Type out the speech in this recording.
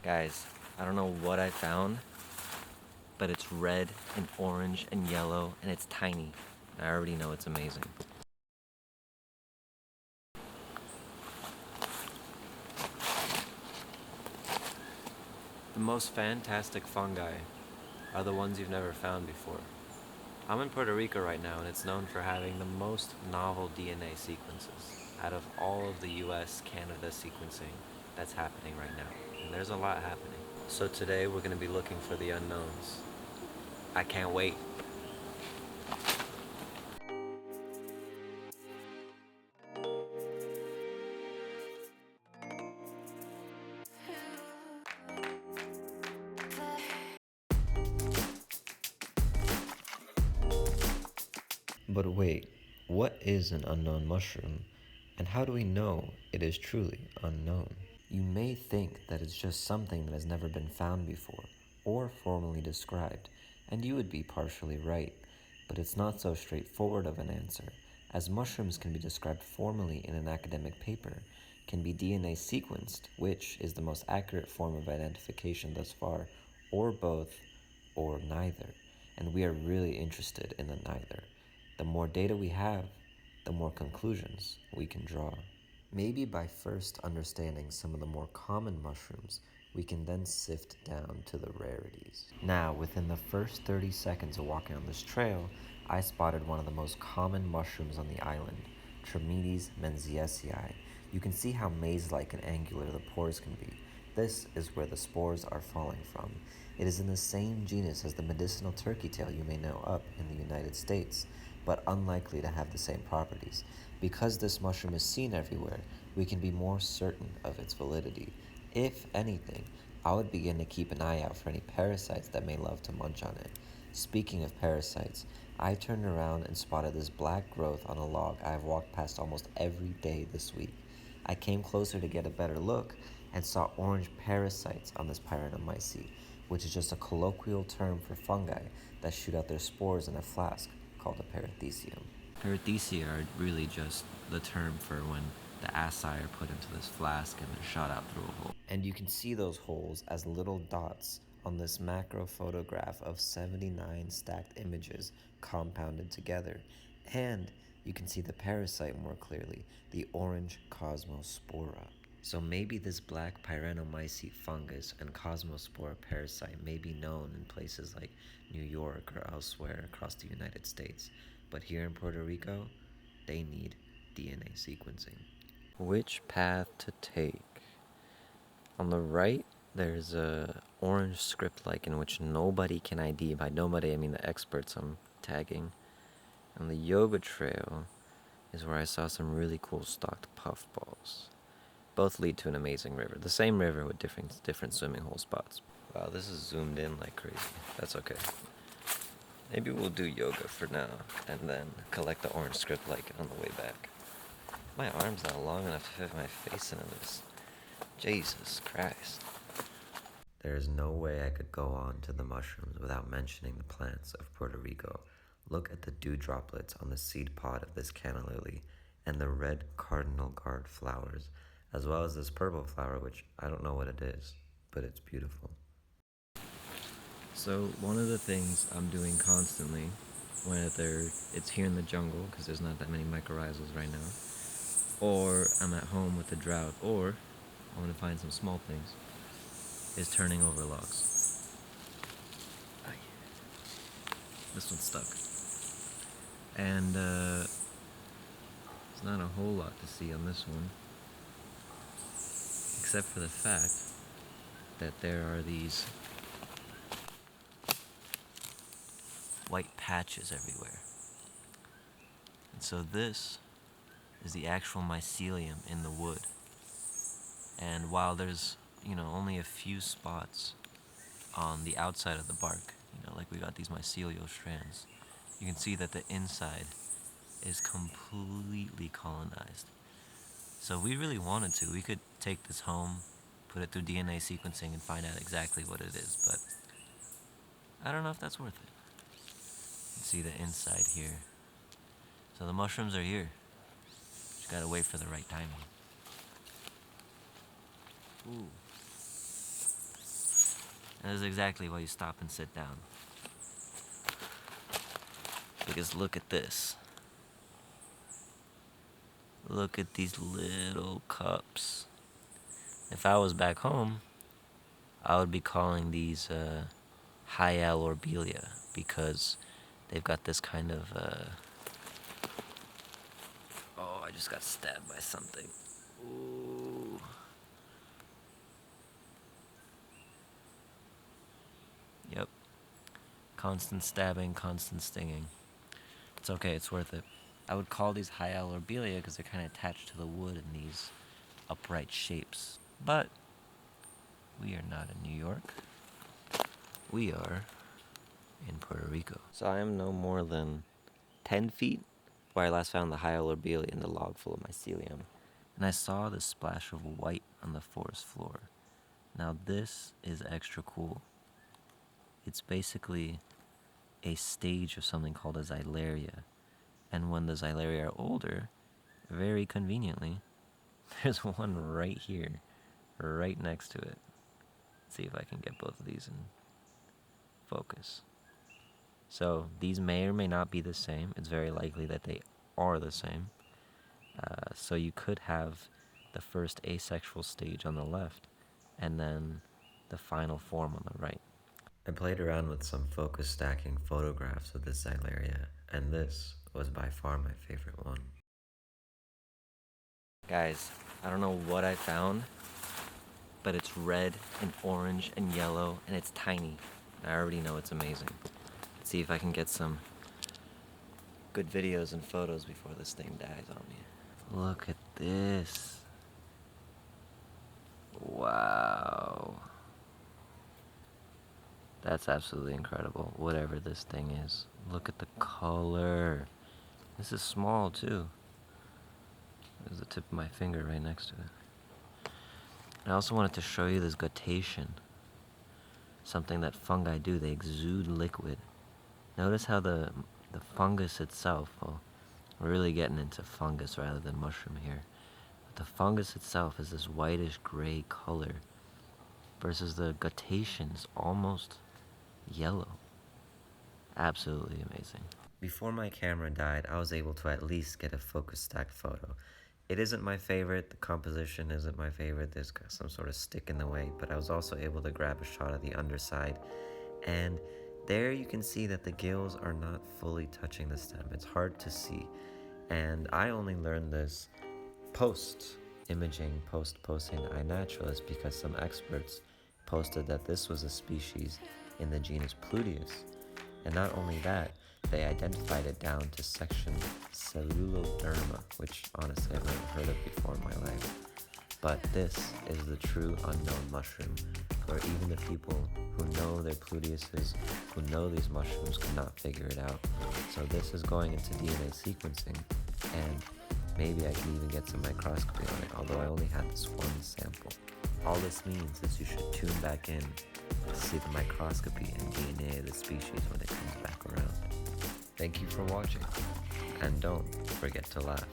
Guys, I don't know what I found, but it's red and orange and yellow and it's tiny. I already know it's amazing. The most fantastic fungi are the ones you've never found before. I'm in Puerto Rico right now and it's known for having the most novel DNA sequences out of all of the US, Canada sequencing that's happening right now. And there's a lot happening. So today we're going to be looking for the unknowns. I can't wait. But wait, what is an unknown mushroom, and how do we know it is truly unknown? You may think that it's just something that has never been found before or formally described, and you would be partially right, but it's not so straightforward of an answer, as mushrooms can be described formally in an academic paper, can be DNA sequenced, which is the most accurate form of identification thus far, or both, or neither, and we are really interested in the neither. The more data we have, the more conclusions we can draw. Maybe by first understanding some of the more common mushrooms, we can then sift down to the rarities. Now, within the first 30 seconds of walking on this trail, I spotted one of the most common mushrooms on the island, Trametes menziesii. You can see how maze-like and angular the pores can be. This is where the spores are falling from. It is in the same genus as the medicinal turkey tail you may know up in the United States, but unlikely to have the same properties. Because this mushroom is seen everywhere, we can be more certain of its validity. If anything, I would begin to keep an eye out for any parasites that may love to munch on it. Speaking of parasites, I turned around and spotted this black growth on a log I have walked past almost every day this week. I came closer to get a better look and saw orange parasites on this Pyranomyces, which is just a colloquial term for fungi that shoot out their spores in a flask called a perithecium. Perithecia are really just the term for when the acci are put into this flask and they're shot out through a hole. And you can see those holes as little dots on this macro photograph of 79 stacked images compounded together. And you can see the parasite more clearly, the orange Cosmospora. So maybe this black Pyranomyces fungus and Cosmospora parasite may be known in places like New York or elsewhere across the United States, but here in Puerto Rico, they need DNA sequencing. Which path to take? On the right, there's a orange script like in which nobody can ID. By nobody, I mean the experts I'm tagging. And the yoga trail is where I saw some really cool stocked puffballs. Both lead to an amazing river. The same river with different swimming hole spots. Wow, this is zoomed in like crazy. That's okay. Maybe we'll do yoga for now, and then collect the orange script like on the way back. My arm's not long enough to fit my face into this. Jesus Christ. There is no way I could go on to the mushrooms without mentioning the plants of Puerto Rico. Look at the dew droplets on the seed pod of this canna lily, and the red cardinal guard flowers, as well as this purple flower, which I don't know what it is, but it's beautiful. So one of the things I'm doing constantly, whether it's here in the jungle, because there's not that many mycorrhizals right now, or I'm at home with the drought, or I want to find some small things, is turning over logs. Aye. This one's stuck. And there's not a whole lot to see on this one, except for the fact that there are these white patches everywhere. And so this is the actual mycelium in the wood. And while there's, only a few spots on the outside of the bark, like we got these mycelial strands, you can see that the inside is completely colonized. So if we really wanted to, we could take this home, put it through DNA sequencing and find out exactly what it is, but I don't know if that's worth it. You can see the inside here. So the mushrooms are here. Just gotta wait for the right timing. Ooh. And this is exactly why you stop and sit down. Because look at this. Look at these little cups. If I was back home, I would be calling these Hyal orbelia because they've got this kind of oh, I just got stabbed by something. Ooh. Yep. Constant stabbing, constant stinging. It's okay, it's worth it. I would call these Hyal orbelia because they're kind of attached to the wood in these upright shapes. But we are not in New York. We are in Puerto Rico. So I am no more than 10 feet where I last found the Hyal orbelia in the log full of mycelium. And I saw this splash of white on the forest floor. Now this is extra cool. It's basically a stage of something called a xylaria. And when the xylaria are older, very conveniently, there's one right here, right next to it. Let's see if I can get both of these in focus. So these may or may not be the same. It's very likely that they are the same. So you could have the first asexual stage on the left and then the final form on the right. I played around with some focus stacking photographs of this xylaria, and this was by far my favorite one. Guys, I don't know what I found, but it's red and orange and yellow, and it's tiny. I already know it's amazing. Let's see if I can get some good videos and photos before this thing dies on me. Look at this. Wow. That's absolutely incredible, whatever this thing is. Look at the color. This is small too. There's the tip of my finger right next to it. I also wanted to show you this guttation. Something that fungi do, they exude liquid. Notice how the fungus itself, well, we're really getting into fungus rather than mushroom here. But the fungus itself is this whitish gray color versus the guttation is almost yellow. Absolutely amazing. Before my camera died, I was able to at least get a focus stacked photo. It isn't my favorite, the composition isn't my favorite, there's some sort of stick in the way, but I was also able to grab a shot of the underside, and there you can see that the gills are not fully touching the stem. It's hard to see, and I only learned this post-imaging, post-posting to iNaturalist because some experts posted that this was a species in the genus Pluteus, and not only that, they identified it down to section Celluloderma, which honestly I've never heard of before in my life. But this is the true unknown mushroom, where even the people who know their Pluteuses, who know these mushrooms, could not figure it out. So this is going into DNA sequencing, and maybe I can even get some microscopy on it, although I only had this one sample. All this means is you should tune back in to see the microscopy and DNA of the species when it comes back around. Thank you for watching, and don't forget to laugh.